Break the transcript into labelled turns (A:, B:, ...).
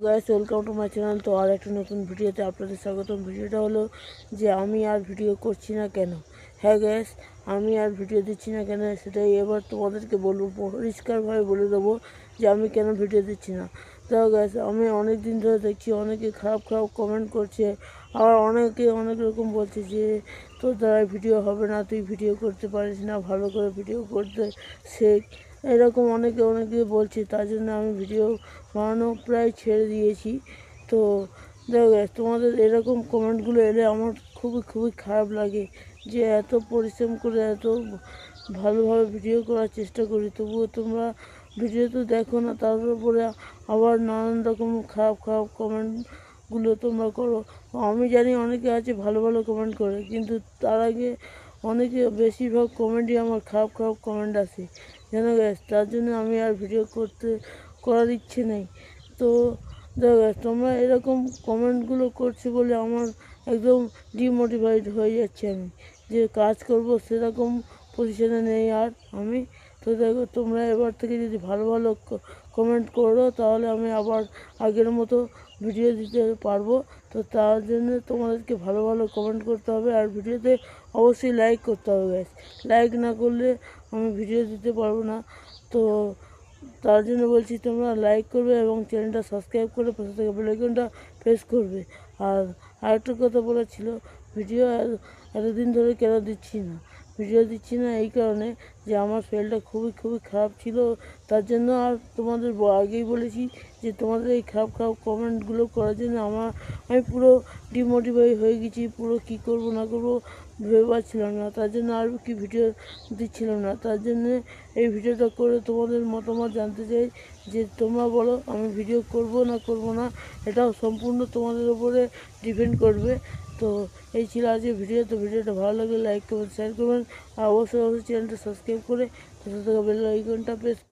A: Guys, welcome to my channel. তো আর একটা নতুন ভিডিওতে আপনাদের স্বাগতম। ভিডিওটা হলো যে আমি আর ভিডিও করছি না কেন। হ্যাঁ গাইস, আমি আর ভিডিও দিচ্ছি না কেন সেটাই এবার তোমাদেরকে বলবো, পরিষ্কারভাবে বলে দেবো যে আমি কেন ভিডিও দিচ্ছি না। তো গাইস, আমি অনেক দিন ধরে দেখছি অনেকে খারাপ খারাপ কমেন্ট করছে, আবার অনেকে অনেক রকম বলছে যে তোর দ্বারা ভিডিও হবে না, তুই ভিডিও করতে পারিস না, ভালো করে ভিডিও করতে শেখ, এরকম অনেকে বলছে। তার জন্য আমি ভিডিও বানানো প্রায় ছেড়ে দিয়েছি। তো দেখো guys, তোমাদের এরকম কমেন্টগুলো এলে আমার খুবই খারাপ লাগে যে এত পরিশ্রম করে এত ভালোভাবে ভিডিও করার চেষ্টা করি, তবুও তোমরা ভিডিও তো দেখো না, তার উপরে আবার নানান রকম খারাপ কমেন্টগুলো তোমরা করো। আমি জানি অনেকে আছে ভালো কমেন্ট করে, কিন্তু তার আগে অনেকে বেশিরভাগ কমেন্টই আমার খারাপ কমেন্ট আসে জানো গ্যাস। তার জন্য আমি আর ভিডিও করার ইচ্ছে নেই। তো দেখো guys, তোমরা এরকম কমেন্টগুলো করছো বলে আমার একদম ডিমোটিভেট হয়ে যাচ্ছে। আমি যে কাজ করব সেরকম পজিশনে নেই আর আমি। তো দেখো, তোমরা এবার থেকে যদি ভালো কমেন্ট করো তাহলে আমি আবার আগের মতো ভিডিও দিতে পারবো। তো তার জন্য তোমাদেরকে ভালো কমেন্ট করতে হবে, আর ভিডিওতে অবশ্যই লাইক করতে হবে গাইস। লাইক না করলে আমি ভিডিও দিতে পারবো না। তো তার জন্য বলছি তোমরা লাইক করবে এবং চ্যানেলটা সাবস্ক্রাইব করে পাশে থেকে বেল আইকনটা প্রেস করবে। আর আরেকটা কথা বলার ছিল, ভিডিও এতদিন ধরে কেন দিচ্ছি না, ভিডিও দিচ্ছি না এই কারণে যে আমার শরীরটা খুবই খারাপ ছিল। তার জন্য আর তোমাদের আগেই বলেছি যে তোমাদের এই খারাপ কমেন্টগুলো করার জন্য আমি পুরো ডিমোটিভেট হয়ে গেছি। পুরো কী করব না করব ভেবে পাচ্ছিলাম না, তার জন্য আর কি ভিডিও দিচ্ছিলাম না। তার জন্যে এই ভিডিওটা করে তোমাদের মতামত জানতে চাই যে তোমরা বলো আমি ভিডিও করব না, এটাও সম্পূর্ণ তোমাদের উপরে ডিপেন্ড করবে। তো এই ছিল আজকের ভিডিও। তো ভিডিওটা ভালো লাগলে লাইক করবেন, শেয়ার করবেন, আর অবশ্যই চ্যানেলটা সাবস্ক্রাইব করে পাশে থাকা বেল আইকনটা প্রেস